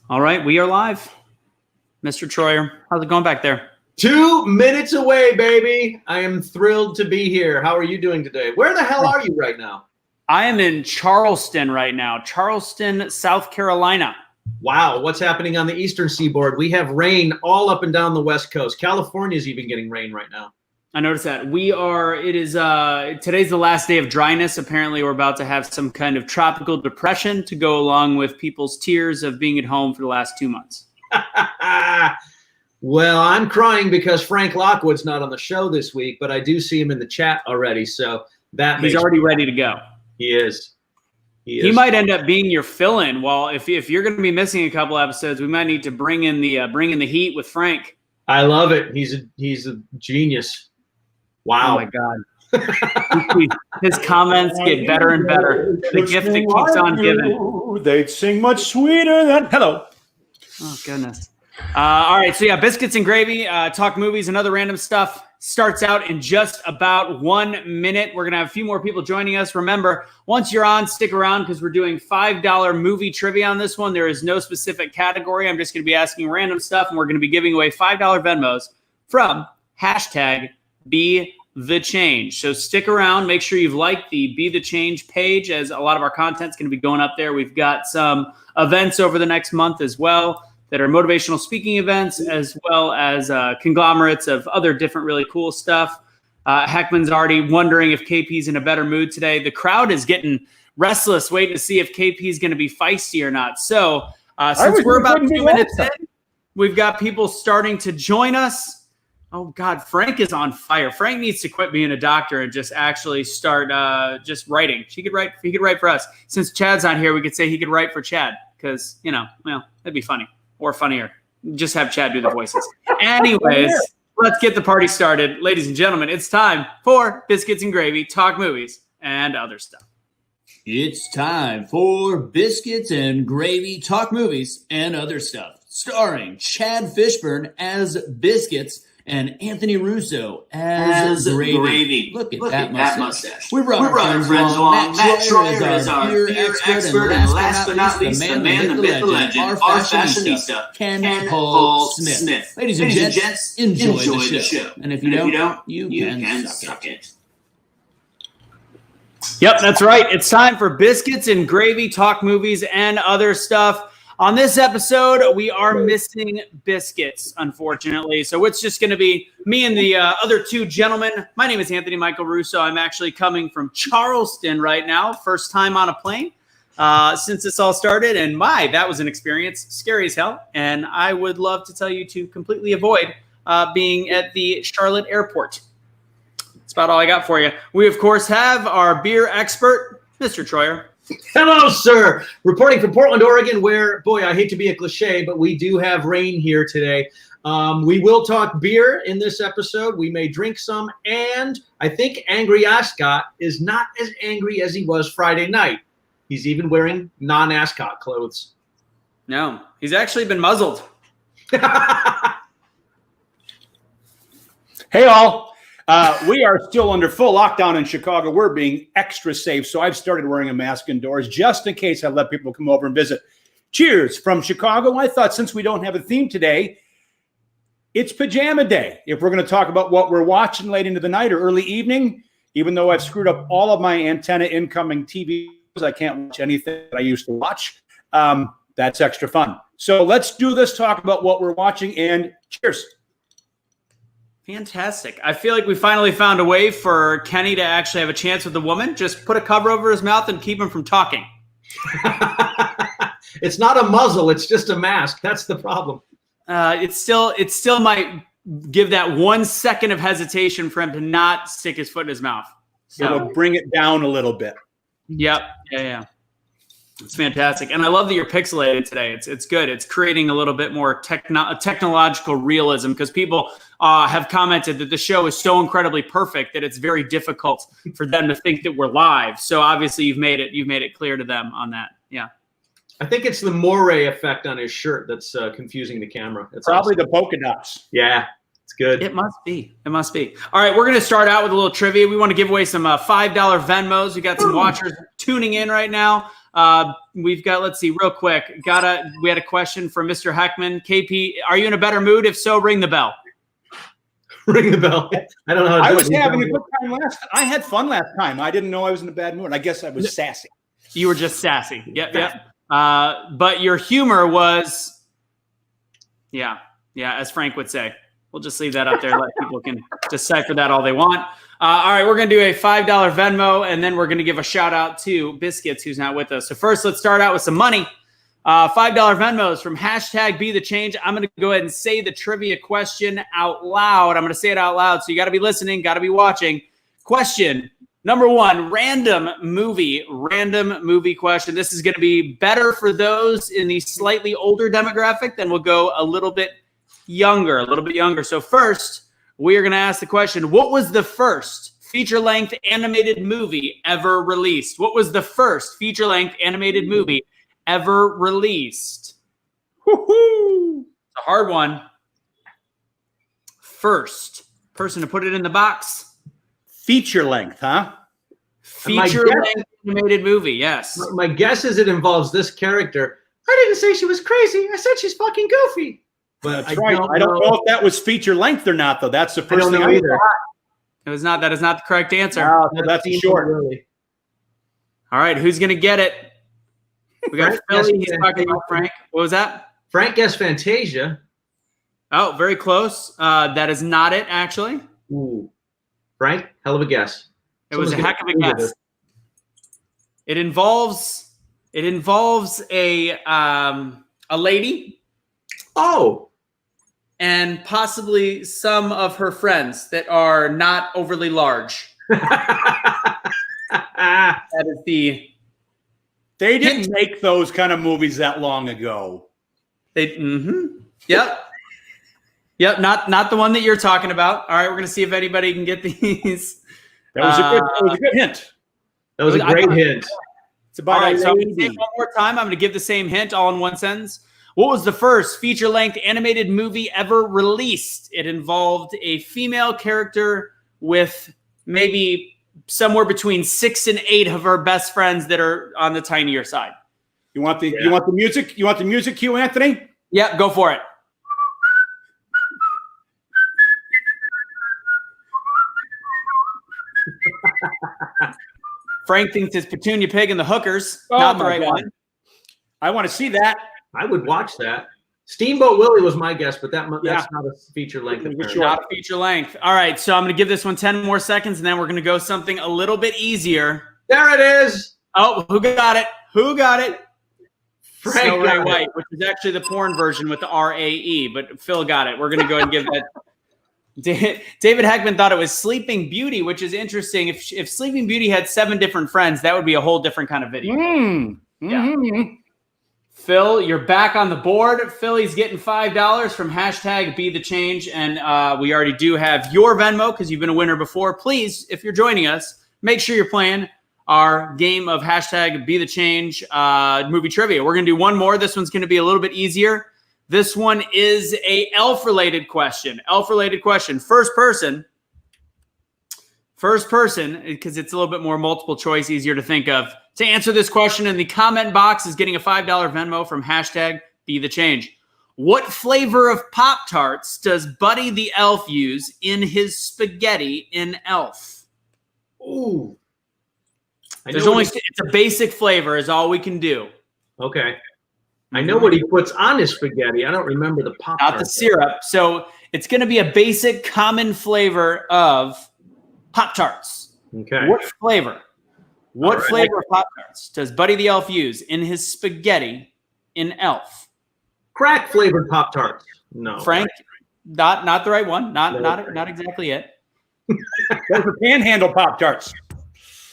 All right, we are live. Mr. Troyer, how's it going back there? 2 minutes away, baby. I am thrilled to be here. How are you doing today? Where the hell are you right now? I am in Charleston right now, Charleston, South Carolina. Wow, what's happening on the eastern seaboard? We have rain all up and down the west coast. California is even getting rain right now. I noticed that. Today's the last day of dryness. Apparently, we're about to have some kind of tropical depression to go along with people's tears of being at home for the last 2 months. Well, I'm crying because Frank Lockwood's not on the show this week, but I do see him in the chat already, so he's already ready to go. He is. He might end up being your fill-in. Well, if you're going to be missing a couple episodes, we might need to bring in the heat with Frank. I love it. He's a genius. Wow. Oh, my God. His comments get better and better. The gift that keeps on giving. They'd sing much sweeter than hello. Oh, goodness. All right. So, yeah, Biscuits and Gravy, talk movies and other random stuff starts out in just about 1 minute. We're going to have a few more people joining us. Remember, once you're on, stick around because we're doing $5 movie trivia on this one. There is no specific category. I'm just going to be asking random stuff, and we're going to be giving away $5 Venmos from hashtag BetheChange. So stick around. Make sure you've liked the BetheChange page, as a lot of our content's going to be going up there. We've got some events over the next month as well that are motivational speaking events, as well as conglomerates of other different really cool stuff. Heckman's already wondering if KP's in a better mood today. The crowd is getting restless, waiting to see if KP's going to be feisty or not. So since we're about 2 minutes in, we've got people starting to join us. Oh, God, Frank is on fire. Frank needs to quit being a doctor and just actually start just writing. He could write for us. Since Chad's not here, we could say he could write for Chad because, that'd be funny or funnier. Just have Chad do the voices. Anyways, let's get the party started. Ladies and gentlemen, it's time for Biscuits and Gravy, talk movies and other stuff. It's time for Biscuits and Gravy, talk movies and other stuff. Starring Chad Fishburne as Biscuits and Anthony Russo as Gravy. Look at that mustache. We're running friends along. Matt Troyer is our beer expert, and last but not least, the man, the myth, the legend, our fashionista, Ken Paul Smith. Ladies and gents, enjoy the show. And if you don't, you can suck it. Yep, that's right. It's time for Biscuits and Gravy, talk movies and other stuff. On this episode, we are missing Biscuits, unfortunately. So it's just going to be me and the other two gentlemen. My name is Anthony Michael Russo. I'm actually coming from Charleston right now. First time on a plane since this all started. And that was an experience. Scary as hell. And I would love to tell you to completely avoid being at the Charlotte airport. That's about all I got for you. We, of course, have our beer expert, Mr. Troyer. Hello, sir. Reporting from Portland, Oregon, where, boy, I hate to be a cliche, but we do have rain here today. We will talk beer in this episode. We may drink some, and I think Angry Ascot is not as angry as he was Friday night. He's even wearing non-Ascot clothes. No, he's actually been muzzled. Hey, all. We are still under full lockdown in Chicago. We're being extra safe, so I've started wearing a mask indoors just in case I let people come over and visit. Cheers from Chicago. I thought since we don't have a theme today, it's pajama day. If we're going to talk about what we're watching late into the night or early evening, even though I've screwed up all of my antenna incoming TV, I can't watch anything that I used to watch. That's extra fun. So let's do this, talk about what we're watching, and cheers. Fantastic. I feel like we finally found a way for Kenny to actually have a chance with the woman. Just put a cover over his mouth and keep him from talking. It's not a muzzle. It's just a mask. That's the problem. It still might give that 1 second of hesitation for him to not stick his foot in his mouth. So it'll bring it down a little bit. Yep. Yeah. It's fantastic. And I love that you're pixelated today. It's good. It's creating a little bit more technological realism because people have commented that the show is so incredibly perfect that it's very difficult for them to think that we're live. So obviously you've made it clear to them on that. Yeah. I think it's the moire effect on his shirt that's confusing the camera. It's probably awesome. The polka dots. Yeah. It's good. It must be. All right, we're going to start out with a little trivia. We want to give away some $5 Venmos. We got some watchers tuning in right now. We've got, let's see, real quick. We had a question from Mr. Heckman. KP, are you in a better mood? If so, ring the bell. Ring the bell. I don't know. I was having a good time I had fun last time. I didn't know I was in a bad mood. I guess I was sassy. You were just sassy. Yep. But your humor was, yeah, as Frank would say. We'll just leave that up there. Let people can decipher that all they want. All right, we're going to do a $5 Venmo, and then we're going to give a shout-out to Biscuits, who's not with us. So first, let's start out with some money. $5 Venmos from #BetheChange. I'm going to go ahead and say the trivia question out loud. I'm going to say it out loud, so you got to be listening, got to be watching. Question number 1, random movie question. This is going to be better for those in the slightly older demographic. Then we'll go a little bit younger. So first, we are going to ask the question, what was the first feature-length animated movie ever released? What was the first feature-length animated movie ever released? Woo-hoo! It's a hard one. First person to put it in the box. Feature length, huh? Feature-length animated movie, yes. My guess is it involves this character. I didn't say she was crazy. I said she's fucking goofy. But That's right. I don't know if that was feature length or not, though. That's the first thing I either. It was not. That is not the correct answer. No, that's short. Really. All right, who's going to get it? We got Philly. He's talking about Frank. What was that? Frank guessed Fantasia. Oh, very close. That is not it, actually. Ooh. Frank, hell of a guess. It was a heck of a guess. It involves a lady. Oh. And possibly some of her friends that are not overly large. That is the. They didn't make those kind of movies that long ago. Yep. Not the one that you're talking about. All right, we're gonna see if anybody can get these. That was a good hint. That was a great hint. It's about all right, a so I'm lady. gonna say it one more time. I'm gonna give the same hint all in one sentence. What was the first feature-length animated movie ever released? It involved a female character with maybe somewhere between 6 and 8 of her best friends that are on the tinier side. You want the music? You want the music cue, Anthony? Yep, go for it. Frank thinks it's Petunia Pig and the Hookers. Not the right one. I want to see that. I would watch that. Steamboat Willie was my guess, but that's not a feature length. Not a feature length. All right, so I'm going to give this one 10 more seconds, and then we're going to go something a little bit easier. There it is. Oh, who got it? Frank Snow Ray White, which is actually the porn version with the R-A-E, but Phil got it. We're going to go and give that. David Heckman thought it was Sleeping Beauty, which is interesting. If Sleeping Beauty had 7 different friends, that would be a whole different kind of video. Yeah. Phil, you're back on the board. Philly's getting $5 from #BetheChange, and we already do have your Venmo because you've been a winner before. Please, if you're joining us, make sure you're playing our game of #BetheChange movie trivia. We're going to do one more. This one's going to be a little bit easier. This one is a elf-related question. First person, because it's a little bit more multiple choice, easier to think of. To answer this question in the comment box is getting a $5 Venmo from #BetheChange. What flavor of Pop-Tarts does Buddy the Elf use in his spaghetti in Elf? Ooh. It's a basic flavor is all we can do. Okay. I know what he puts on his spaghetti. I don't remember the Pop-Tart. Not the syrup. So it's going to be a basic common flavor of Pop-Tarts. Okay. What flavor? What flavor of Pop-Tarts does Buddy the Elf use in his spaghetti in Elf? Crack flavored Pop-Tarts. No. Frank, not the right one. Not exactly it. Those are Panhandle Pop-Tarts.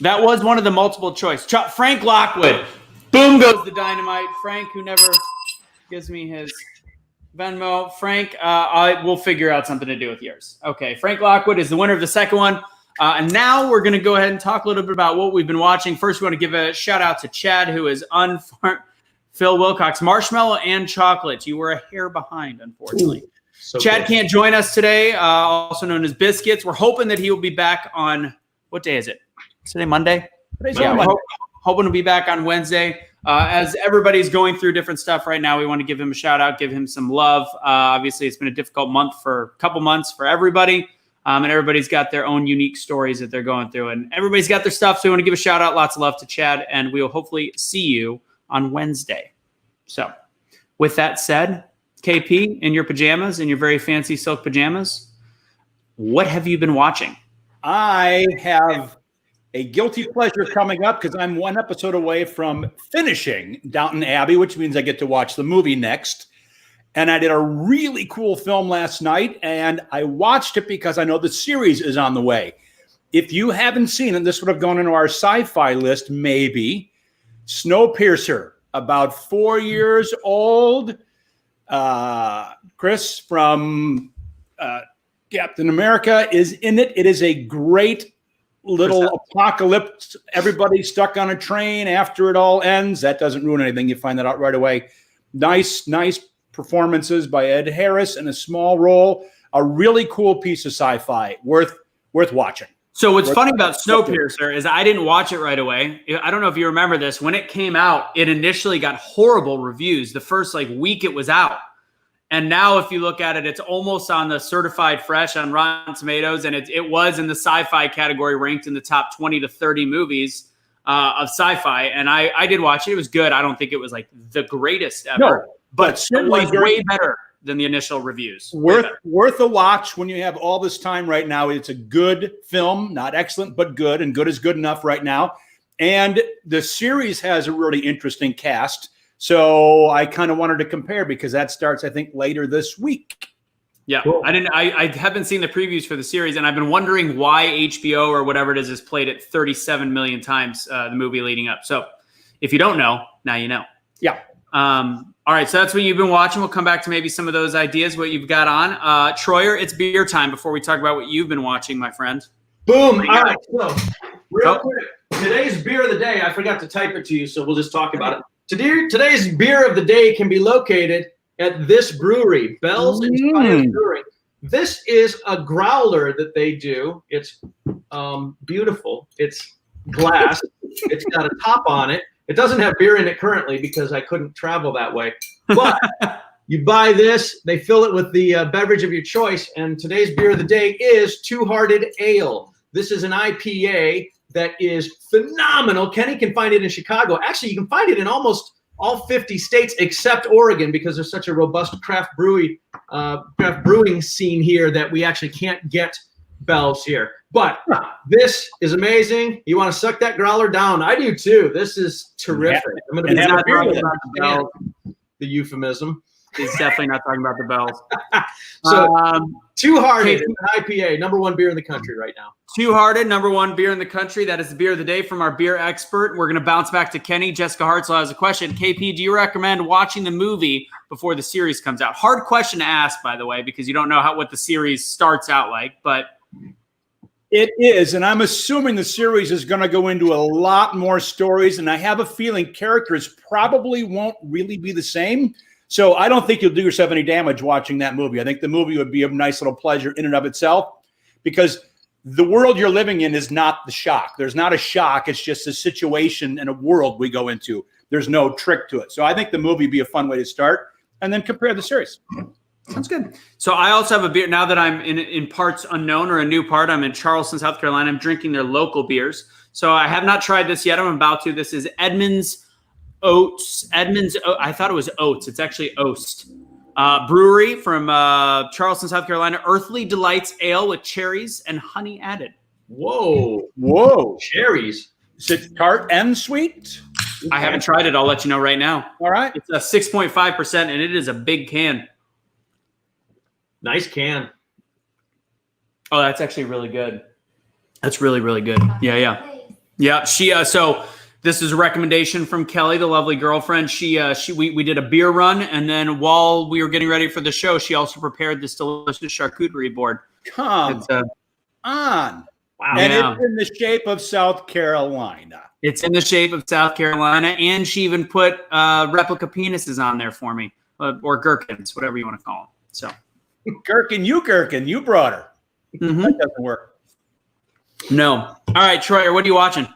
That was one of the multiple choice. Frank Lockwood. Boom goes the dynamite. Frank, who never gives me his Venmo. Frank, I will figure out something to do with yours. Okay, Frank Lockwood is the winner of the second one. And now we're going to go ahead and talk a little bit about what we've been watching. First, we want to give a shout out to Chad, who is Phil Wilcox. Marshmallow and chocolate. You were a hair behind, unfortunately. Ooh, so Chad can't join us today, also known as Biscuits. We're hoping that he will be back on, what day is it? Today, Monday? Today's Monday. hoping to be back on Wednesday. As everybody's going through different stuff right now, we want to give him a shout out, give him some love. Obviously, it's been a difficult couple months for everybody. And everybody's got their own unique stories that they're going through. And everybody's got their stuff. So we want to give a shout out. Lots of love to Chad. And we will hopefully see you on Wednesday. So with that said, KP, in your pajamas, in your very fancy silk pajamas, what have you been watching? I have a guilty pleasure coming up because I'm one episode away from finishing Downton Abbey, which means I get to watch the movie next. And I did a really cool film last night, and I watched it because I know the series is on the way. If you haven't seen it, this would have gone into our sci-fi list, maybe. Snowpiercer, about 4 years old. Chris from Captain America is in it. It is a great little apocalypse. Everybody stuck on a train after it all ends. That doesn't ruin anything. You find that out right away. Nice performances by Ed Harris in a small role. A really cool piece of sci-fi worth watching. So what's funny about Snowpiercer is I didn't watch it right away. I don't know if you remember this. When it came out, it initially got horrible reviews the first week it was out. And now if you look at it, it's almost on the certified fresh on Rotten Tomatoes. And it was in the sci-fi category, ranked in the top 20 to 30 movies of sci-fi. And I did watch it. It was good. I don't think it was the greatest ever. No, but it was way better than the initial reviews. Worth a watch when you have all this time right now. It's a good film, not excellent, but good. And good is good enough right now. And the series has a really interesting cast. So I kind of wanted to compare because that starts, I think, later this week. Yeah, cool. I haven't seen the previews for the series, and I've been wondering why HBO or whatever it is has played it 37 million times, the movie leading up. So if you don't know, now you know. Yeah. All right, so that's what you've been watching. We'll come back to maybe some of those ideas, what you've got on. Troyer, it's beer time before we talk about what you've been watching, my friend. Boom. All right, so real quick, today's beer of the day, I forgot to type it to you, so we'll just talk about it. Today's beer of the day can be located at this brewery, Bell's Inspired Brewing. This is a growler that they do. It's beautiful. It's glass. It's got a top on it. It doesn't have beer in it currently because I couldn't travel that way. But you buy this, they fill it with the beverage of your choice, and today's beer of the day is Two Hearted Ale. This is an IPA that is phenomenal. Kenny can find it in Chicago. Actually, you can find it in almost all 50 states except Oregon because there's such a robust craft brewing scene here that we actually can't get Bell's here. But this is amazing. You want to suck that growler down? I do too. This is terrific. I'm going to be not talking about the Bell's, the euphemism. He's definitely not talking about the Bells. So, Two Hearted, an IPA, number one beer in the country right now. Two Hearted, number one beer in the country. That is the beer of the day from our beer expert. We're going to bounce back to Kenny. Jessica Hartzell has a question. KP, do you recommend watching the movie before the series comes out? Hard question to ask, by the way, because you don't know what the series starts out like, but it is, and I'm assuming the series is going to go into a lot more stories, and I have a feeling characters probably won't really be the same. So I don't think you'll do yourself any damage watching that movie. I think the movie would be a nice little pleasure in and of itself because the world you're living in is not the shock. There's not a shock. It's just a situation and a world we go into. There's no trick to it. So I think the movie would be a fun way to start and then compare the series. Sounds good. So I also have a beer now that I'm in parts unknown or a new part. I'm in Charleston, South Carolina. I'm drinking their local beers. So I have not tried this yet. I'm about to. This is Edmunds Oats. I thought it was Oats. It's actually Oast. Brewery from Charleston, South Carolina. Earthly Delights Ale with cherries and honey added. Whoa. Cherries. Is it tart and sweet? I haven't tried it. I'll let you know right now. All right. It's a 6.5%, and it is a big can. Nice can. Oh, that's actually really good. That's really, really good. Yeah. She so this is a recommendation from Kelly, the lovely girlfriend. We did a beer run, and then while we were getting ready for the show, she also prepared this delicious charcuterie board. Come on. Wow. And it's in the shape of South Carolina. It's in the shape of South Carolina, and she even put replica penises on there for me, or gherkins, whatever you want to call them. So, Gherkin, you brought her. Mm-hmm. That doesn't work. No. All right, Troyer, what are you watching?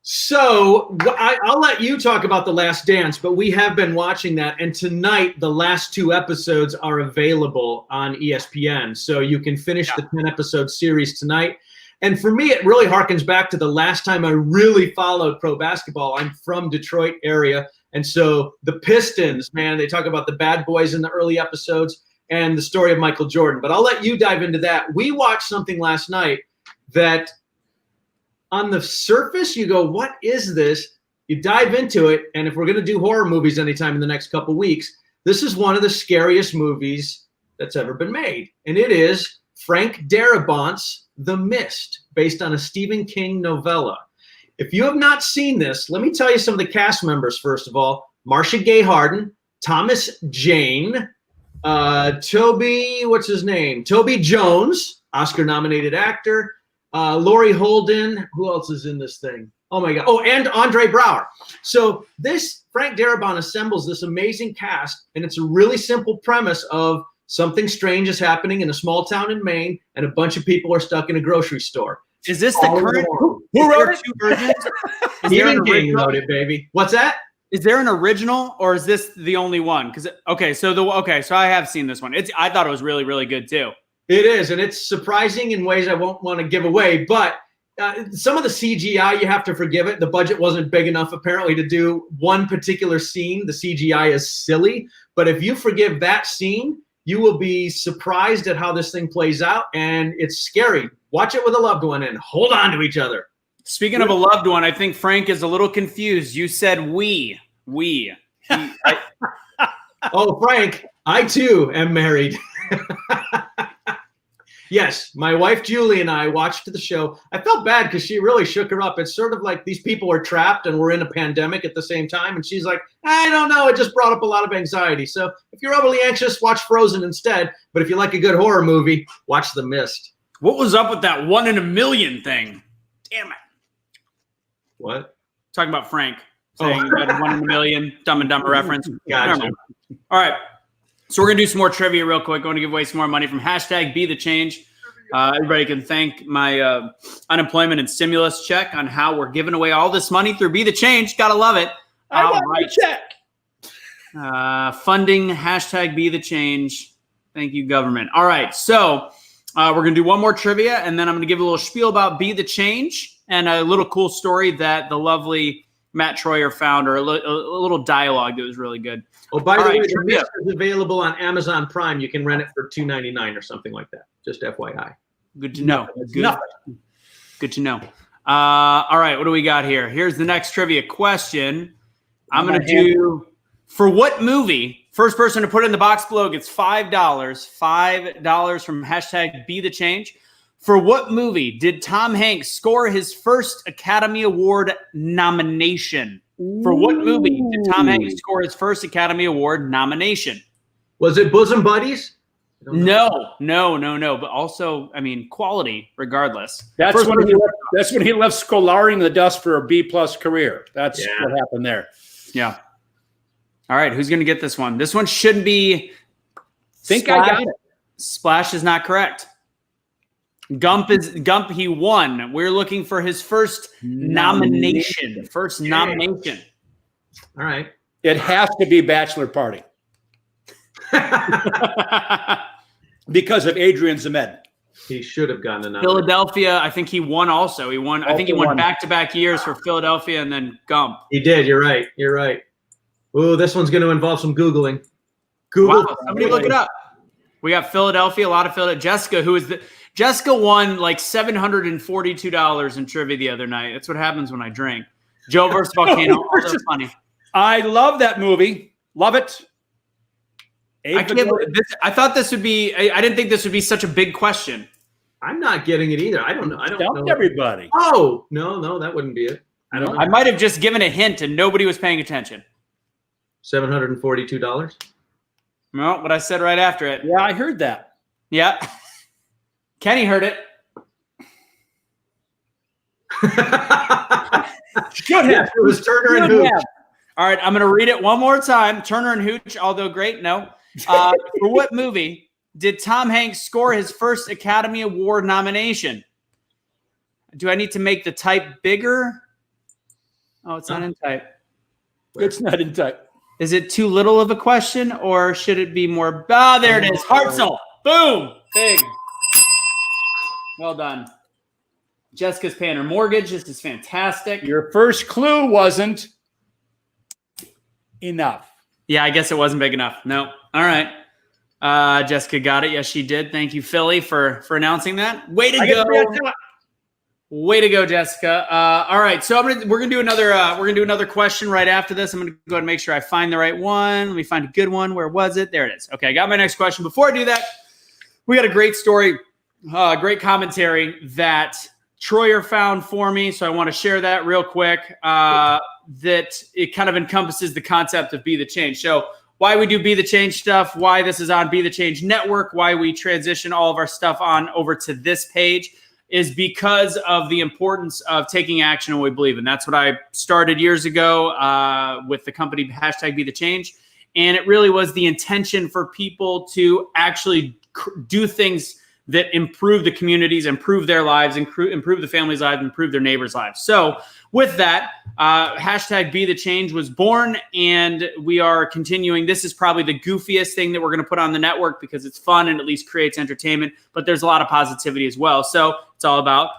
So I'll let you talk about The Last Dance, but we have been watching that. And tonight, the last 2 episodes are available on ESPN. So you can finish the 10-episode series tonight. And for me, it really harkens back to the last time I really followed pro basketball. I'm from Detroit area. And so the Pistons, man, they talk about the bad boys in the early episodes and the story of Michael Jordan. But I'll let you dive into that. We watched something last night that on the surface, you go, what is this? You dive into it, and if we're going to do horror movies anytime in the next couple weeks, this is one of the scariest movies that's ever been made. And it is Frank Darabont's The Mist, based on a Stephen King novella. If you have not seen this, let me tell you some of the cast members, first of all. Marcia Gay Harden, Thomas Jane, Toby Jones, Oscar-nominated actor, Laurie Holden. Who else is in this thing? Oh, my God. Oh, and Andre Braugher. So this Frank Darabont assembles this amazing cast, and it's a really simple premise of something strange is happening in a small town in Maine, and a bunch of people are stuck in a grocery store. Is this the current? Who wrote it? 2 versions? Stephen King wrote it, baby. What's that? Is there an original, or is this the only one? Because so I have seen this one. I thought it was really, really good too. It is, and it's surprising in ways I won't want to give away. But some of the CGI, you have to forgive it. The budget wasn't big enough, apparently, to do one particular scene. The CGI is silly. But if you forgive that scene, you will be surprised at how this thing plays out, and it's scary. Watch it with a loved one and hold on to each other. Speaking of a loved one, I think Frank is a little confused. You said we. Oh, Frank, I too am married. Yes, my wife Julie and I watched the show. I felt bad because she really shook her up. It's sort of like these people are trapped and we're in a pandemic at the same time. And she's like, I don't know. It just brought up a lot of anxiety. So if you're overly anxious, watch Frozen instead. But if you like a good horror movie, watch The Mist. What was up with that 1 in a million thing? Damn it. What? Talking about Frank saying you had 1 in a million, Dumb and Dumber reference. Gotcha. All right. So we're going to do some more trivia real quick. Going to give away some more money from hashtag BetheChange. Everybody can thank my unemployment and stimulus check on how we're giving away all this money through BetheChange. Got to love it. I want my check. Funding hashtag BetheChange. Thank you, government. All right. So we're going to do one more trivia, and then I'm going to give a little spiel about BetheChange and a little cool story that the lovely Matt Troyer found, or a little dialogue that was really good. Oh, by the way, The Mist is available on Amazon Prime. You can rent it for $2.99 or something like that. Just FYI. Good to know. Good to know. All right, what do we got here? Here's the next trivia question. I'm going to do, for what movie, first person to put it in the box below gets $5. $5 from hashtag BetheChange. For what movie did Tom Hanks score his first Academy Award nomination? For what movie did Tom Hanks score his first Academy Award nomination? Was it Bosom Buddies? No. But also, I mean, quality regardless. That's when he left Scolaring the dust for a B+ career. That's what happened there. Yeah. All right, who's going to get this one? This one should be. I got it. Splash is not correct. Gump. He won. We're looking for his first nomination. First nomination. All right. It has to be Bachelor Party. Because of Adrian Zemed. He should have gotten a nomination. Philadelphia, I think he won also. He won. I think he won back-to-back years for Philadelphia and then Gump. He did. You're right. Ooh, this one's going to involve some Googling. Google. Wow, somebody look it up. We got Philadelphia, a lot of Philadelphia. Jessica won like $742 in trivia the other night. That's what happens when I drink. Joe versus Volcano. Also funny. I love that movie. Love it. I thought this would be. I didn't think this would be such a big question. I'm not getting it either. I don't know. I don't know. Everybody. Oh no, that wouldn't be it. I don't know. I might have just given a hint and nobody was paying attention. $742. No, but I said right after it. Yeah, I heard that. Yeah. Kenny heard it. Should have. It was Turner and Hooch. All right, I'm going to read it one more time. Turner and Hooch, although great, no. For what movie did Tom Hanks score his first Academy Award nomination? Do I need to make the type bigger? Oh, it's not in type. It's not in type. Is it too little of a question, or should it be more? Ah, there it is. Hartzell. Boom. Big. Well done. Jessica's paying her mortgage. This is fantastic. Your first clue wasn't enough. Yeah, I guess it wasn't big enough. No. All right. Jessica got it. Yes, she did. Thank you, Philly, for announcing that. Way to go. Way to go, Jessica. All right. So we're gonna do another question right after this. I'm gonna go ahead and make sure I find the right one. Let me find a good one. Where was it? There it is. Okay, I got my next question. Before I do that, we got a great story, great commentary that Troyer found for me. So I want to share that real quick. That it kind of encompasses the concept of Be the Change. So why we do Be the Change stuff, why this is on Be the Change Network, why we transition all of our stuff on over to this page is because of the importance of taking action on what we believe in. That's what I started years ago with the company #BeTheChange. And it really was the intention for people to actually do things that improve the communities, improve their lives, improve the families' lives, improve their neighbors' lives. So with that, #BeTheChange was born, and we are continuing. This is probably the goofiest thing that we're going to put on the network because it's fun and at least creates entertainment, but there's a lot of positivity as well. So it's all about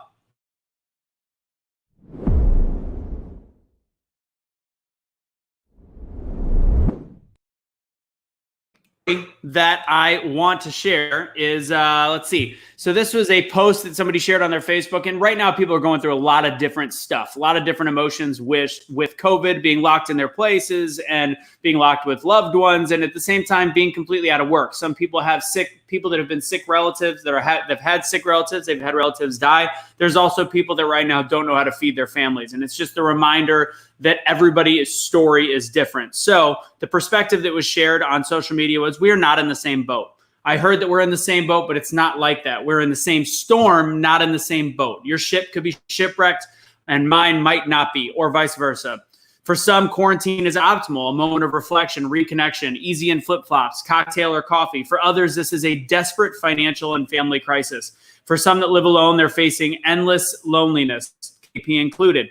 that I want to share is, let's see. So this was a post that somebody shared on their Facebook. And right now people are going through a lot of different stuff, a lot of different emotions with COVID, being locked in their places and being locked with loved ones. And at the same time, being completely out of work. Some people have people that have been sick relatives they've had sick relatives. They've had relatives die. There's also people that right now don't know how to feed their families. And it's just a reminder that everybody's story is different. So the perspective that was shared on social media was, we are not in the same boat. I heard that we're in the same boat, but it's not like that. We're in the same storm, not in the same boat. Your ship could be shipwrecked and mine might not be, or vice versa. For some, quarantine is optimal, a moment of reflection, reconnection, easy and flip-flops, cocktail or coffee. For others, this is a desperate financial and family crisis. For some that live alone, they're facing endless loneliness, KP included.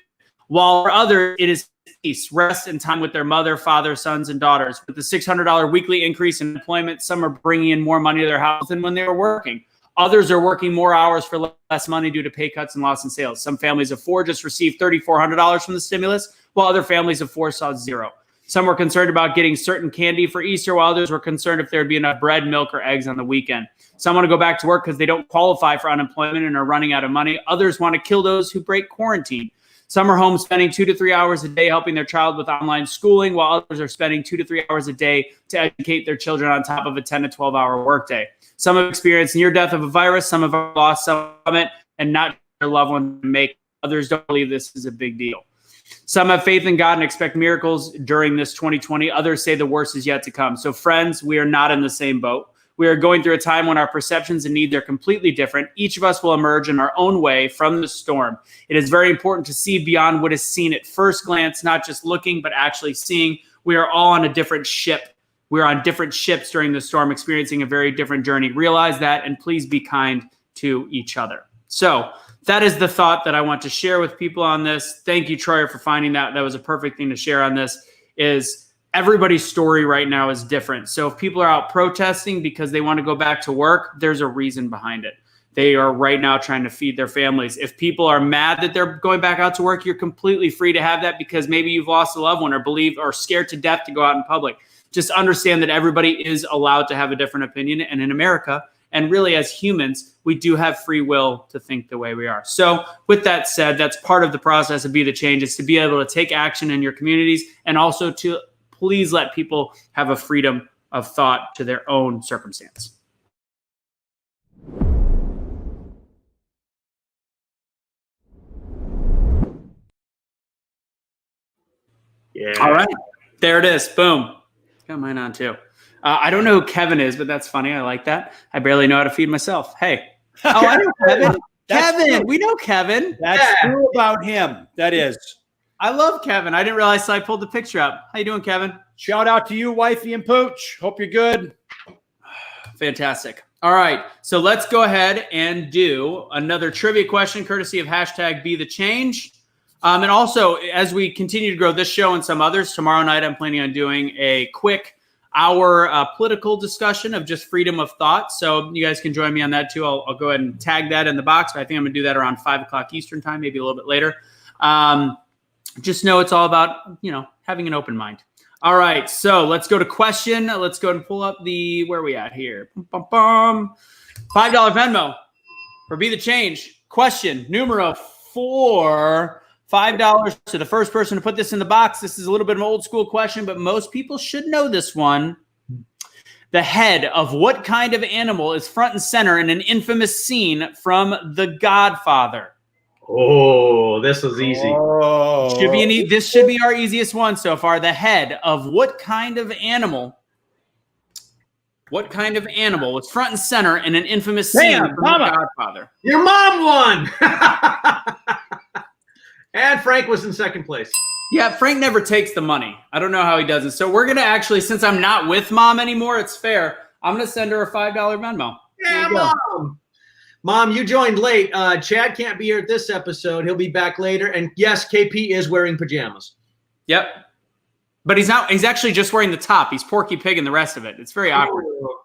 While for others, it is peace, rest, and time with their mother, father, sons, and daughters. With the $600 weekly increase in employment, some are bringing in more money to their house than when they were working. Others are working more hours for less money due to pay cuts and loss in sales. Some families of four just received $3,400 from the stimulus, while other families of four saw zero. Some were concerned about getting certain candy for Easter, while others were concerned if there'd be enough bread, milk, or eggs on the weekend. Some want to go back to work because they don't qualify for unemployment and are running out of money. Others want to kill those who break quarantine. Some are home spending 2 to 3 hours a day helping their child with online schooling, while others are spending 2 to 3 hours a day to educate their children on top of a 10 to 12-hour workday. Some have experienced near death of a virus. Some have lost some from it and not their loved one to make. Others don't believe this is a big deal. Some have faith in God and expect miracles during this 2020. Others say the worst is yet to come. So friends, we are not in the same boat. We are going through a time when our perceptions and needs are completely different. Each of us will emerge in our own way from the storm. It is very important to see beyond what is seen at first glance, not just looking, but actually seeing. We are all on a different ship. We are on different ships during the storm, experiencing a very different journey. Realize that, and please be kind to each other. So that is the thought that I want to share with people on this. Thank you, Troyer, for finding that. That was a perfect thing to share on this. Is everybody's story right now is different. So if people are out protesting because they want to go back to work, there's a reason behind it. They are right now trying to feed their families. If people are mad that they're going back out to work, you're completely free to have that because maybe you've lost a loved one or scared to death to go out in public. Just understand that everybody is allowed to have a different opinion. And in America, and really as humans, we do have free will to think the way we are. So with that said, that's part of the process of Be the Change, is to be able to take action in your communities and also to please let people have a freedom of thought to their own circumstance. Yeah. All right. There it is. Boom. Got mine on too. I don't know who Kevin is, but that's funny. I like that. I barely know how to feed myself. Hey. Oh, I know Kevin. Kevin. True. We know Kevin. That's true about him. That is. I love Kevin. I didn't realize, so I pulled the picture up. How you doing, Kevin? Shout out to you, wifey and Pooch. Hope you're good. Fantastic. All right. So let's go ahead and do another trivia question courtesy of #BeTheChange. And also, as we continue to grow this show and some others, tomorrow night I'm planning on doing a quick hour political discussion of just freedom of thought. So you guys can join me on that too. I'll go ahead and tag that in the box. But I think I'm going to do that around 5 o'clock Eastern time, maybe a little bit later. Just know it's all about, having an open mind. All right, so let's go to question. Let's go and pull up where are we at here? $5 Venmo for BetheChange. Question numero 4. $5 to the first person to put this in the box. This is a little bit of an old school question, but most people should know this one. The head of what kind of animal is front and center in an infamous scene from The Godfather? Oh, this was easy. Oh. This should be our easiest one so far. The head of what kind of animal? What kind of animal was front and center in an infamous scene from The Godfather? Your mom won. And Frank was in second place. Yeah, Frank never takes the money. I don't know how he does it. So we're going to actually, since I'm not with Mom anymore, it's fair. I'm going to send her a $5 Venmo. Yeah, Mom. Mom, you joined late. Chad can't be here at this episode. He'll be back later. And yes, KP is wearing pajamas. Yep. But he's not. He's actually just wearing the top. He's Porky Pig and the rest of it. It's very awkward.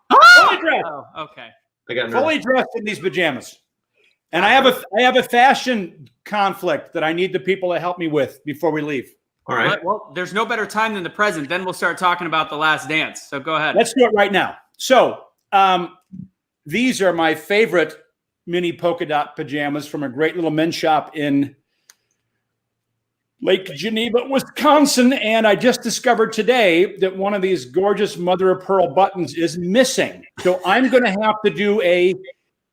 Fully dressed. Oh, okay. I got fully dressed in these pajamas. And I have a fashion conflict that I need the people to help me with before we leave. All right. Well, there's no better time than the present. Then we'll start talking about The Last Dance. So go ahead. Let's do it right now. So these are my favorite mini polka dot pajamas from a great little men's shop in Lake Geneva, Wisconsin. And I just discovered today that one of these gorgeous mother of pearl buttons is missing. So I'm going to have to do a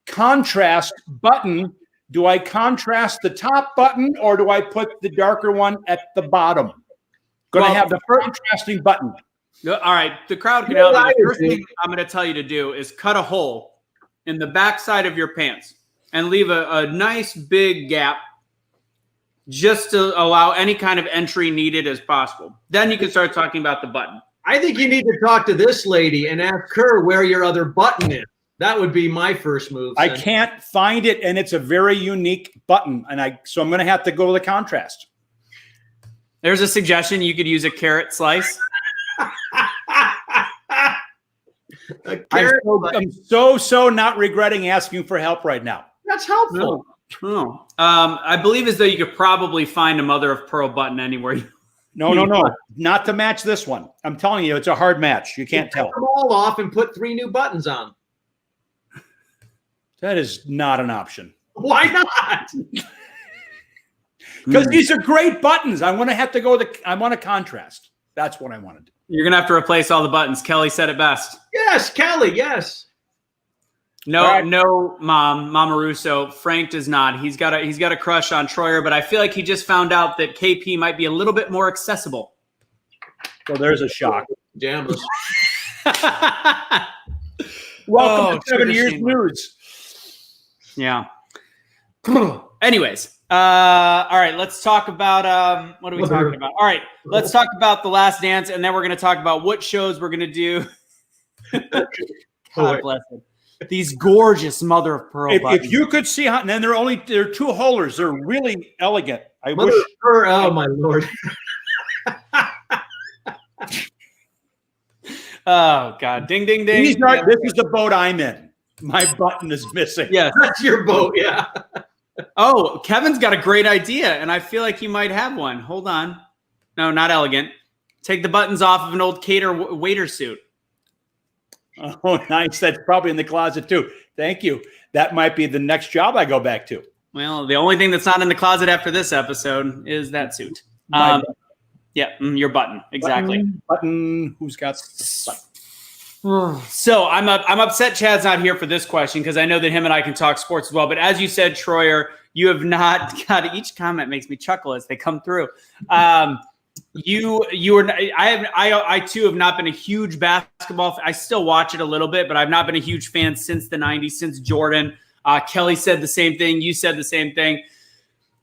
contrast button. Do I contrast the top button or do I put the darker one at the bottom? Going to have the contrasting button. All right. The crowd can help me. The first thing I'm going to tell you to do is cut a hole in the back side of your pants and leave a nice big gap just to allow any kind of entry needed as possible. Then you can start talking about the button. I think you need to talk to this lady and ask her where your other button is. That would be my first move. I can't find it, and it's a very unique button, so I'm going to have to go to the contrast. There's a suggestion. You could use a carrot slice. I'm so not regretting asking for help right now. That's helpful. No. I believe as though you could probably find a mother of pearl button anywhere. No. Not to match this one. I'm telling you, it's a hard match. You can't tell. Take them all off and put 3 new buttons on. That is not an option. Why not? Because these are great buttons. I want to have to go I want to contrast. That's what I want to do. You're going to have to replace all the buttons. Kelly said it best. Yes, Kelly, yes. No, Mama Russo. Frank does not. He's got a crush on Troyer, but I feel like he just found out that KP might be a little bit more accessible. So there's a shock. Pajamas. Welcome to 7 Years News. Yeah. Anyways, all right, let's talk about what are we talking about? All right, let's talk about The Last Dance, and then we're going to talk about what shows we're going to do. God bless it. These gorgeous mother of pearl buttons. If you could see how, and then there are 2 holders. They're really elegant. I mother wish. Of pearl, oh my Lord. Oh God! Ding, ding, ding. This is the boat I'm in. My button is missing. Yeah, that's your boat. Yeah. Oh, Kevin's got a great idea, and I feel like he might have one. Hold on. No, not elegant. Take the buttons off of an old waiter suit. Oh, nice. That's probably in the closet too. Thank you. That might be the next job I go back to. Well, the only thing that's not in the closet after this episode is that suit. Yeah, your button. Exactly. Button. Who's got the button? So I'm upset Chad's not here for this question because I know that him and I can talk sports as well. But as you said, Troyer, you have not got each comment makes me chuckle as they come through. I too have not been a huge basketball fan. I still watch it a little bit, but I've not been a huge fan since the 90s, since Jordan. Kelly said the same thing. You said the same thing.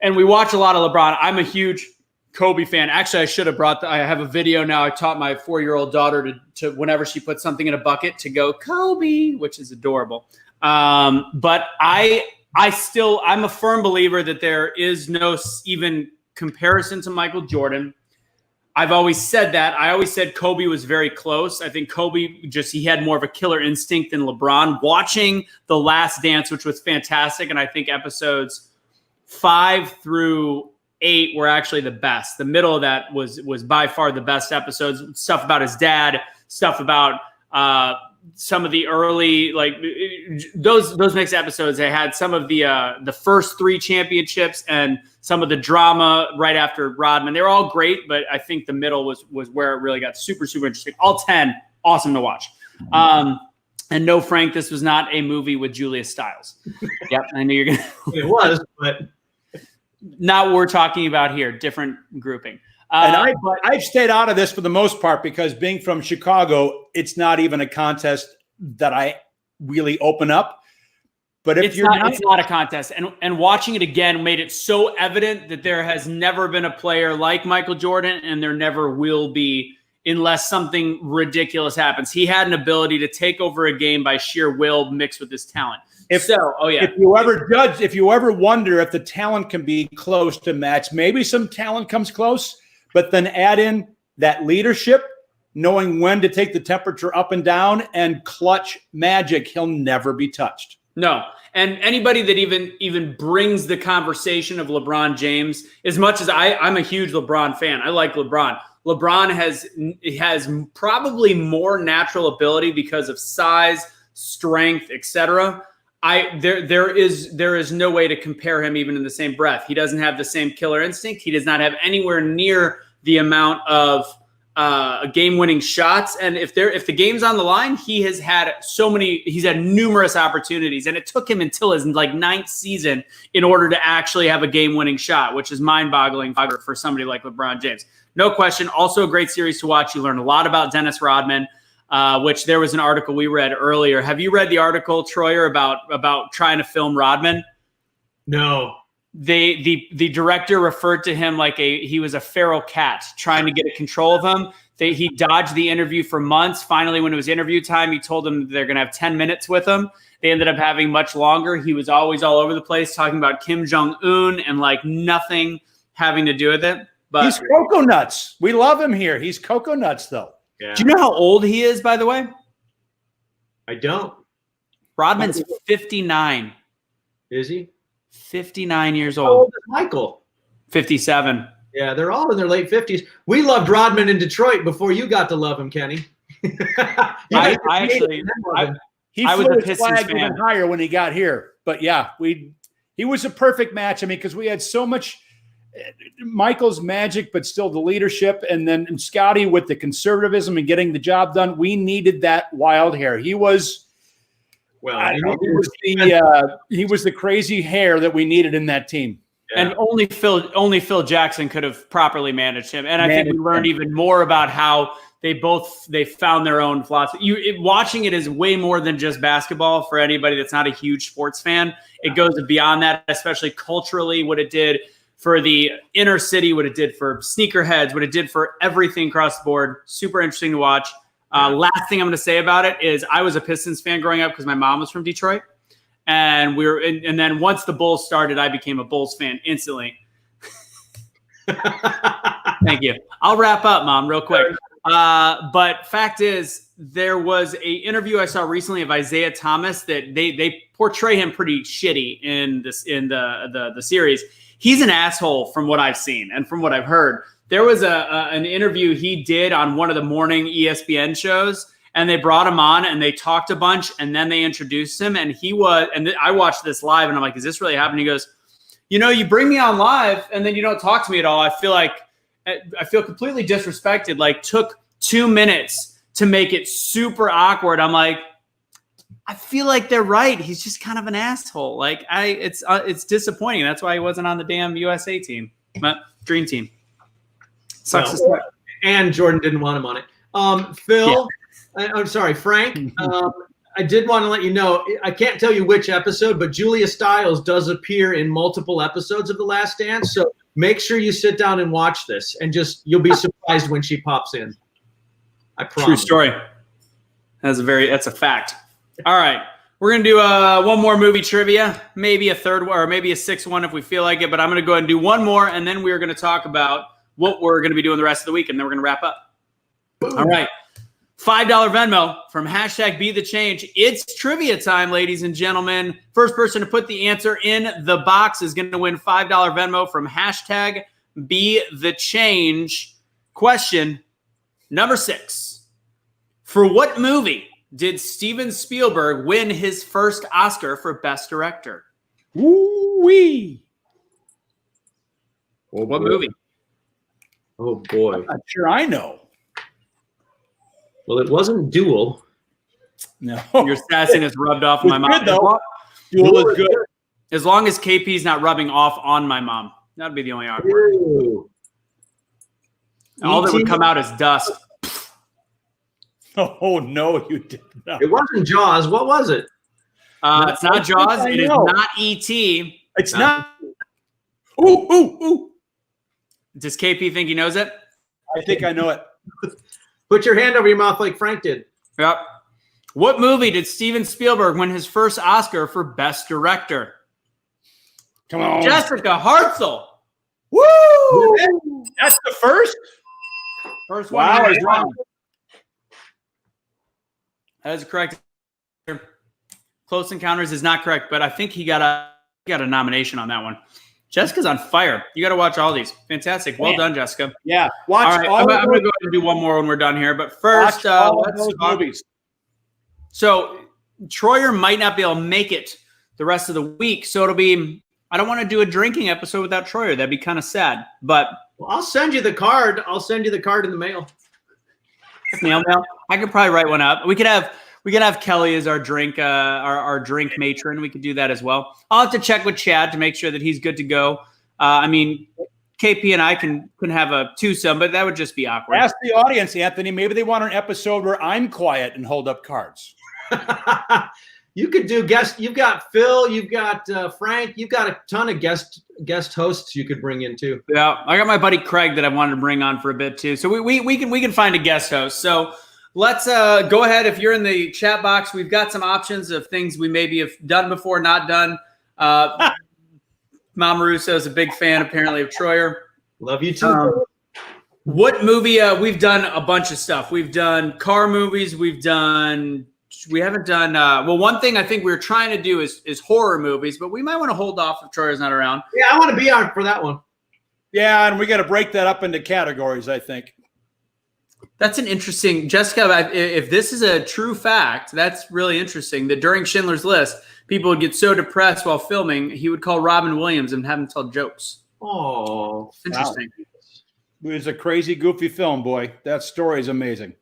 And we watch a lot of LeBron. I'm a huge Kobe fan. Actually, I should have I have a video now. I taught my 4-year-old daughter to whenever she puts something in a bucket to go Kobe, which is adorable. But I'm a firm believer that there is no even comparison to Michael Jordan. I've always said that. I always said Kobe was very close. I think Kobe he had more of a killer instinct than LeBron. Watching The Last Dance, which was fantastic, and I think episodes 5 through 8 were actually the best. The middle of that was by far the best episodes. Stuff about his dad, stuff about some of the early, like those mixed episodes. They had some of the first 3 championships and some of the drama right after Rodman. They were all great, but I think the middle was where it really got super, super interesting. All 10, awesome to watch. And no, Frank, this was not a movie with Julia Stiles. Yep, I knew you're gonna. It was, but not what we're talking about here. Different grouping. And I've stayed out of this for the most part because being from Chicago, it's not even a contest that I really open up. But if it's not a contest. And watching it again made it so evident that there has never been a player like Michael Jordan, and there never will be unless something ridiculous happens. He had an ability to take over a game by sheer will mixed with his talent. If you ever wonder if the talent can be close to match, maybe some talent comes close, but then add in that leadership, knowing when to take the temperature up and down, and clutch magic, he'll never be touched. No. And anybody that even brings the conversation of LeBron James, as much as I'm a huge LeBron fan, I like LeBron. LeBron has probably more natural ability because of size, strength, etc. There is no way to compare him even in the same breath. He doesn't have the same killer instinct. He does not have anywhere near the amount of game-winning shots. And if the game's on the line, he's had numerous opportunities, and it took him until his 9th season in order to actually have a game-winning shot, which is mind-boggling for somebody like LeBron James. No question. Also a great series to watch. You learn a lot about Dennis Rodman, which there was an article we read earlier. Have you read the article, Troyer, about trying to film Rodman? No. The director referred to him like he was a feral cat trying to get control of him. He dodged the interview for months. Finally, when it was interview time, he told them they're going to have 10 minutes with him. They ended up having much longer. He was always all over the place talking about Kim Jong-un and nothing having to do with it. But he's cocoa nuts. We love him here. He's cocoa nuts, though. Yeah. Do you know how old he is, by the way? I don't. Rodman's 59. Is he? 59 years How old. old is Michael? 57. Yeah, they're all in their late 50s. We loved Rodman in Detroit before you got to love him, Kenny. He I was flew a his Pistons flag fan. even higher when he got here. But yeah, he was a perfect match. I mean, because we had so much Michael's magic, but still the leadership, and then Scotty with the conservatism and getting the job done. We needed that wild hair. He was. Well, he was the crazy hair that we needed in that team. Yeah. And only Phil Jackson could have properly managed him. And I think we learned even more about how they found their own philosophy. Watching it is way more than just basketball for anybody that's not a huge sports fan. It goes beyond that, especially culturally, what it did for the inner city, what it did for sneakerheads, what it did for everything across the board. Super interesting to watch. Last thing I'm going to say about it is I was a Pistons fan growing up because my mom was from Detroit. And then once the Bulls started, I became a Bulls fan instantly. Thank you. I'll wrap up, Mom, real quick. But fact is, there was a interview I saw recently of Isaiah Thomas that they portray him pretty shitty in the series. He's an asshole from what I've seen and from what I've heard. There was an interview he did on one of the morning ESPN shows, and they brought him on and they talked a bunch, and then they introduced him, and I watched this live, and I'm like, is this really happening? He goes, you bring me on live and then you don't talk to me at all. I feel completely disrespected. Took 2 minutes to make it super awkward. I'm like, I feel like they're right. He's just kind of an asshole. It's disappointing. That's why he wasn't on the damn USA team, dream team. Sucks to say. And Jordan didn't want him on it. Phil, yeah. I'm sorry, Frank. I did want to let you know, I can't tell you which episode, but Julia Stiles does appear in multiple episodes of The Last Dance. So make sure you sit down and watch this, and you'll be surprised when she pops in. I promise. True story. That's a fact. All right. We're going to do one more movie trivia, maybe a third one or maybe a sixth one if we feel like it. But I'm going to go ahead and do one more, and then we're going to talk about what we're going to be doing the rest of the week, and then we're going to wrap up. Boom. All right. $5 Venmo from hashtag BetheChange. It's trivia time, ladies and gentlemen. First person to put the answer in the box is going to win $5 Venmo from hashtag BetheChange. Question number 6. For what movie did Steven Spielberg win his first Oscar for Best Director? Woo-wee. What movie? Oh, boy. I'm not sure I know. Well, it wasn't Duel. No. Your sassiness rubbed off on my mom. Good, though. Duel is good. As long as KP's not rubbing off on my mom. That'd be the only awkward. Ooh. All that would come out is dust. Oh, no, you did not. It wasn't Jaws. What was it? It's not Jaws. It is not E.T. It's not. Ooh. Does KP think he knows it? I think I know it. Put your hand over your mouth like Frank did. Yep. What movie did Steven Spielberg win his first Oscar for Best Director? Come on. Jessica Hartzell. Woo! That's the first? First one. Wow. Wrong. That is correct. Close Encounters is not correct, but I think he got a nomination on that one. Jessica's on fire. You got to watch all these. Fantastic. Well done, Jessica. Yeah. Watch all right, I'm going to go ahead and do one more when we're done here. But first, let's talk. Movies. So Troyer might not be able to make it the rest of the week. So it'll be, I don't want to do a drinking episode without Troyer. That'd be kind of sad. But I'll send you the card. I'll send you the card in the mail. Mail. I could probably write one up. We could have Kelly as our drink matron. We could do that as well. I'll have to check with Chad to make sure that he's good to go. I mean, KP and I can have a twosome, but that would just be awkward. Ask the audience, Anthony. Maybe they want an episode where I'm quiet and hold up cards. You could do guest. You've got Phil. You've got Frank. You've got a ton of guest hosts you could bring in too. Yeah, I got my buddy Craig that I wanted to bring on for a bit too. So we can find a guest host. So let's go ahead. If you're in the chat box, we've got some options of things we maybe have done before, not done. Mom Russo is a big fan apparently of Troyer. Love you too. What movie? We've done a bunch of stuff. We've done car movies. We haven't done. Well, one thing I think we're trying to do is horror movies, but we might want to hold off if Troyer's not around. Yeah, I want to be on for that one. Yeah, and we got to break that up into categories, I think. That's an interesting, Jessica, if this is a true fact, that's really interesting that during Schindler's List, people would get so depressed while filming, he would call Robin Williams and have him tell jokes. Oh, interesting. Wow. It was a crazy, goofy film, boy. That story is amazing.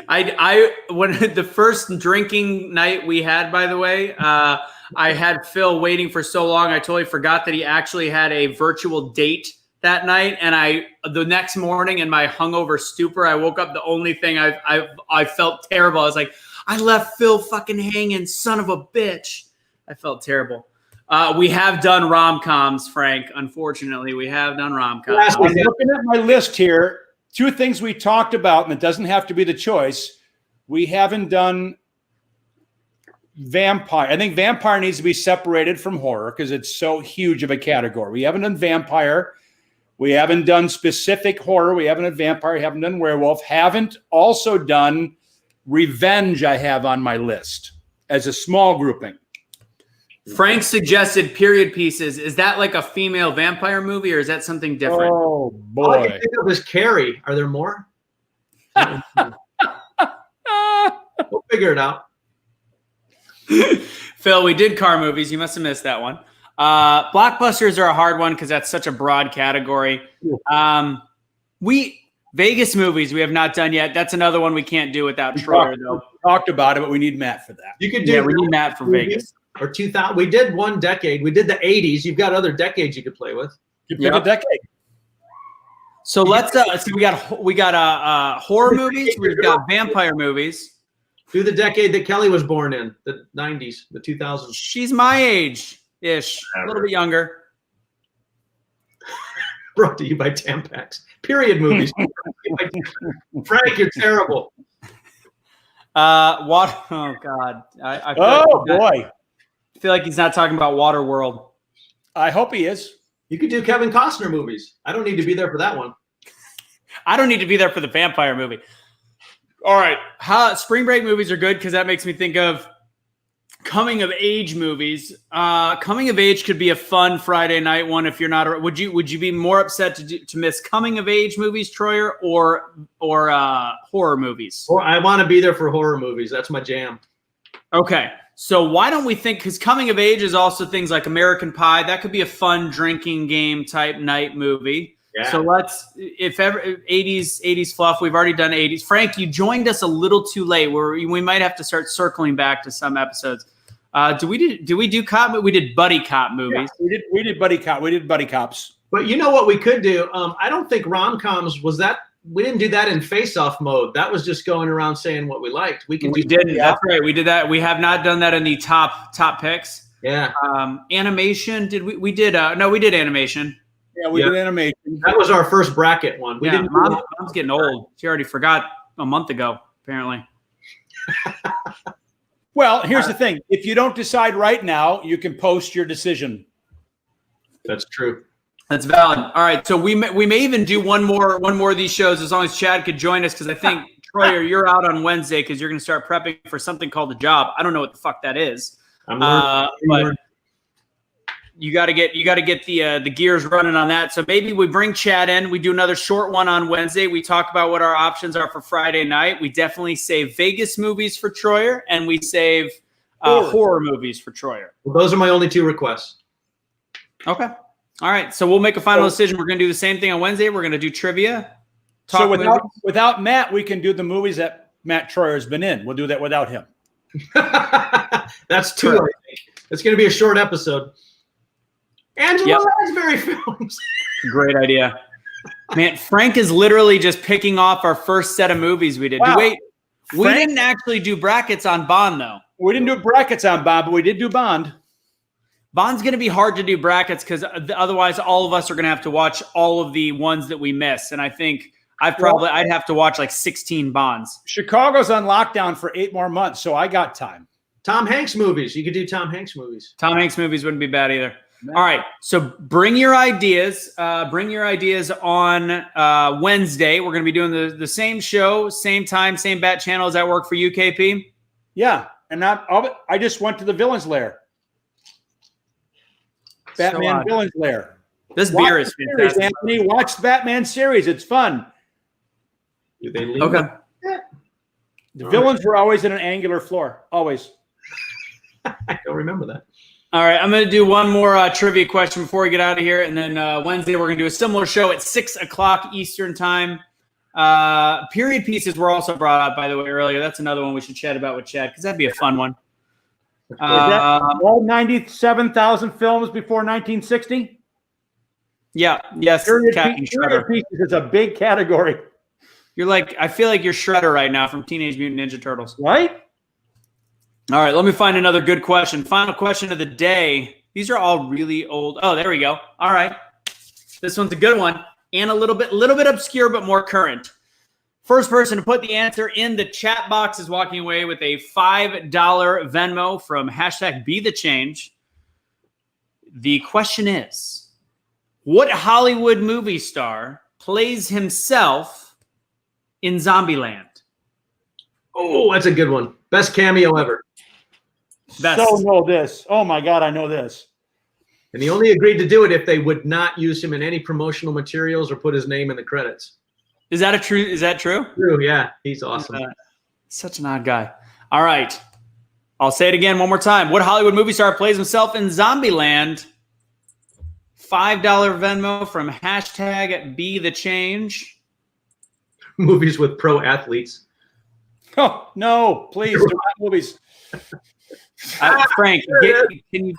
When the first drinking night we had, by the way, I had Phil waiting for so long, I totally forgot that he actually had a virtual date that night. And the next morning in my hungover stupor, I woke up. The only thing I felt terrible. I was like, I left Phil fucking hanging, son of a bitch. I felt terrible. We have done rom-coms, Frank. Unfortunately, we have done rom-coms. I'm looking at my list here. 2 things we talked about, and it doesn't have to be the choice. We haven't done vampire. I think vampire needs to be separated from horror because it's so huge of a category. We haven't done vampire. We haven't done specific horror. We haven't done vampire. We haven't done werewolf. Haven't also done revenge. I have on my list as a small grouping. Frank suggested period pieces. Is that like a female vampire movie, or is that something different? Oh boy! All I can think of is Carrie. Are there more? We'll figure it out. Phil, we did car movies. You must have missed that one. Blockbusters are a hard one because that's such a broad category. Vegas movies we have not done yet. That's another one we can't do without Troyer, though. Talked about it, but we need Matt for that. You could do. Yeah, we need Matt for Vegas. Or 2000. We did one decade. We did the 80s. You've got other decades you could play with. You pick a decade. So let's see. We got horror movies. We've got vampire movies. Do the decade that Kelly was born in, the 90s, the 2000s. She's my age-ish, a little bit younger. Brought to you by Tampax. Period movies. Frank, you're terrible. Water. Oh God. I feel boy. I feel like he's not talking about Waterworld. I hope he is. You could do Kevin Costner movies. I don't need to be there for that one. I don't need to be there for the vampire movie. All right. Spring break movies are good because that makes me think of coming of age movies. Coming of age could be a fun Friday night one. If you're not, would you be more upset to miss coming of age movies, Troyer, or horror movies? Or I want to be there for horror movies. That's my jam. Okay. So why don't we think, because coming of age is also things like American Pie. That could be a fun drinking game type night movie. Yeah. So if ever 80s fluff, we've already done 80s. Frank, you joined us a little too late. We might have to start circling back to some episodes. Do we do cop? We did buddy cop movies. Yeah, we did buddy cop. We did buddy cops. But you know what we could do? I don't think rom-coms was that. We didn't do that in face-off mode. That was just going around saying what we liked. We didn't. That's right. We did that. We have not done that in the top picks. Yeah. Animation. Did we did? No, we did animation. Yeah, we did animation. That was our first bracket one. We didn't. Mom's getting old. She already forgot a month ago, apparently. Well, here's the thing. If you don't decide right now, you can post your decision. That's true. That's valid. All right, so we may even do one more of these shows as long as Chad could join us, because I think Troyer, you're out on Wednesday because you're going to start prepping for something called a job. I don't know what the fuck that is, but you got to get the gears running on that. So maybe we bring Chad in. We do another short one on Wednesday. We talk about what our options are for Friday night. We definitely save Vegas movies for Troyer, and we save horror movies for Troyer. Well, those are my only two requests. Okay. All right, so we'll make a final decision. We're going to do the same thing on Wednesday. We're going to do trivia. So without Matt, we can do the movies that Matt Troyer has been in. We'll do that without him. That's two. I think it's going to be a short episode. Angela Lansbury films. Great idea, man. Frank is literally just picking off our first set of movies we did. Wow. We didn't actually do brackets on Bond though. We didn't do brackets on Bond, but we did do Bond. Bond's going to be hard to do brackets because otherwise all of us are going to have to watch all of the ones that we miss. And I think I'd have to watch like 16 Bonds. Chicago's on lockdown for 8 more months, so I got time. Tom Hanks movies. You could do Tom Hanks movies. Tom Hanks movies wouldn't be bad either. No. All right. So bring your ideas. Bring your ideas on Wednesday. We're going to be doing the same show, same time, same bat channel. Does that work for you, KP? Yeah. And I just went to the Villain's Lair. Batman Villain's Lair. This beer is fantastic. Anthony, watch the Batman series. It's fun. Do they leave okay. The villains were always in an angular floor. Always. I don't remember that. All right. I'm going to do one more trivia question before we get out of here. And then Wednesday, we're going to do a similar show at 6 o'clock Eastern time. Period pieces were also brought up, by the way, earlier. That's another one we should chat about with Chad because that'd be a fun one. Is that all 97,000 films before 1960? Yeah. Yes. Period pieces is a big category. I feel like you're Shredder right now from Teenage Mutant Ninja Turtles. Right? All right. Let me find another good question. Final question of the day. These are all really old. Oh, there we go. All right. This one's a good one and a little bit obscure, but more current. First person to put the answer in the chat box is walking away with a $5 Venmo from #BetheChange. The question is, what Hollywood movie star plays himself in Zombieland? Oh, that's a good one. Best cameo ever. Best. So know this. Oh my God, I know this. And he only agreed to do it if they would not use him in any promotional materials or put his name in the credits. Is that true? True, yeah. He's awesome. Such an odd guy. All right. I'll say it again one more time. What Hollywood movie star plays himself in Zombieland? $5 Venmo from #BetheChange. Movies with pro athletes. Oh, no, please. Do not movies. Frank, can you...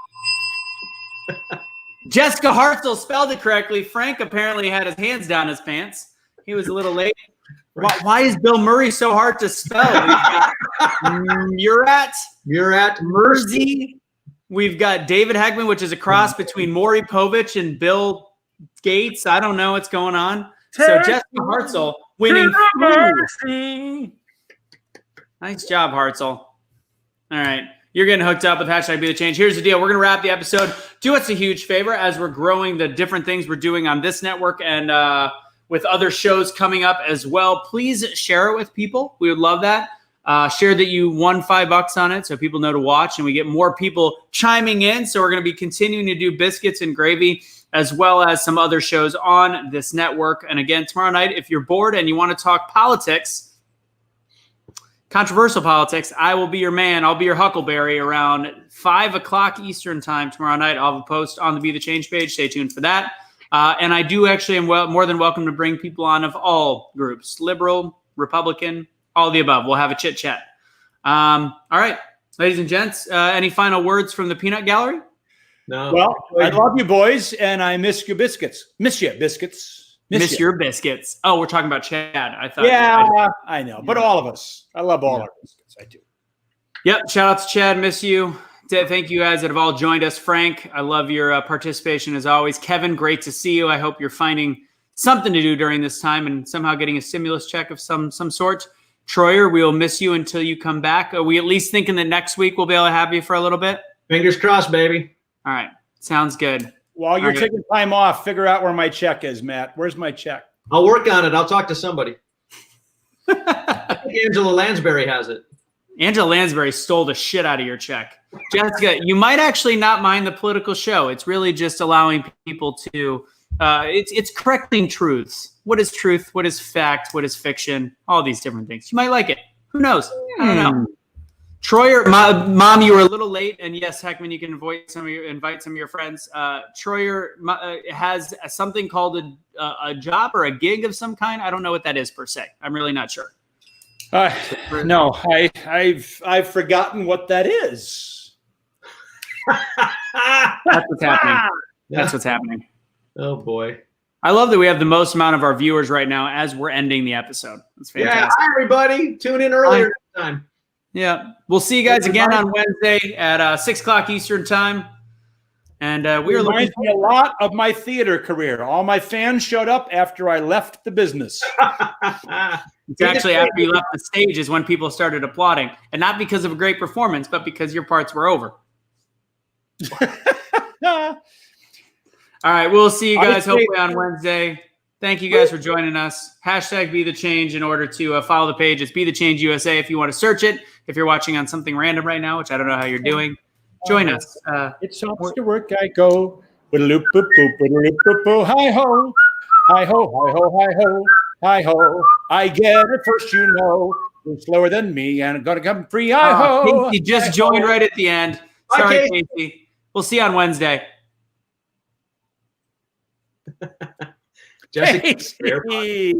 Jessica Hartzell spelled it correctly. Frank apparently had his hands down his pants. He was a little late. Why is Bill Murray so hard to spell? We've got Murat Mersey. We've got David Hegman, which is a cross between Maury Povich and Bill Gates. I don't know what's going on. So Jessica Hartzell winning Nice job, Hartzell. All right. You're getting hooked up with hashtag BetheChange. Here's the deal. We're going to wrap the episode. Do us a huge favor as we're growing the different things we're doing on this network and with other shows coming up as well. Please share it with people. We would love that. Share that you won $5 on it so people know to watch and we get more people chiming in. So we're going to be continuing to do Biscuits and Gravy as well as some other shows on this network. And again, tomorrow night, if you're bored and you want to talk politics, controversial politics, I will be your man. I'll be your Huckleberry around 5 o'clock Eastern time tomorrow night. I'll have a post on the Be The Change page. Stay tuned for that. And I do actually am more than welcome to bring people on of all groups, liberal, Republican, all the above. We'll have a chit chat. All right, ladies and gents, any final words from the Peanut Gallery? No. Well, I love you boys, and I miss your biscuits. Miss you, biscuits. Miss your biscuits. Oh, we're talking about Chad. I thought. Yeah, I know. But all of us. I love all our biscuits. I do. Yep. Shout out to Chad. Miss you. Thank you guys that have all joined us. Frank, I love your participation as always. Kevin, great to see you. I hope you're finding something to do during this time and somehow getting a stimulus check of some sort. Troyer, we'll miss you until you come back. Are we at least thinking that next week we'll be able to have you for a little bit? Fingers crossed, baby. All right. Sounds good. While you're taking time off, figure out where my check is, Matt. Where's my check? I'll work on it. I'll talk to somebody. I think Angela Lansbury has it. Angela Lansbury stole the shit out of your check. Jessica, you might actually not mind the political show. It's really just allowing people to it's correcting truths. What is truth? What is fact? What is fiction? All these different things. You might like it. Who knows? I don't know. Troyer, Mom, you were a little late, and yes, Heckman, you can invite some of your friends. Troyer has something called a job or a gig of some kind. I don't know what that is per se. I'm really not sure. No, I've forgotten what that is. That's what's happening. That's what's happening. Oh boy. I love that we have the most amount of our viewers right now as we're ending the episode. That's fantastic. Yeah, hi everybody. Tune in earlier next time. Yeah. We'll see you guys again on Wednesday at 6 o'clock Eastern time. And we are looking a lot of my theater career. All my fans showed up after I left the business. It's actually after you left the stage is when people started applauding. And not because of a great performance, but because your parts were over. All right. We'll see you guys hopefully on Wednesday. Thank you guys for joining us. Hashtag Be The Change in order to follow the page. It's Be The Change USA if you want to search it. If you're watching on something random right now, which I don't know how you're doing, join us. It starts to work. I go. Hi-ho. Hi-ho, hi-ho, hi-ho, hi-ho. I get it first, you know. You're slower than me and I'm going to come free. Hi-ho. Casey just joined right at the end. Sorry, Casey. We'll see you on Wednesday. Jessica.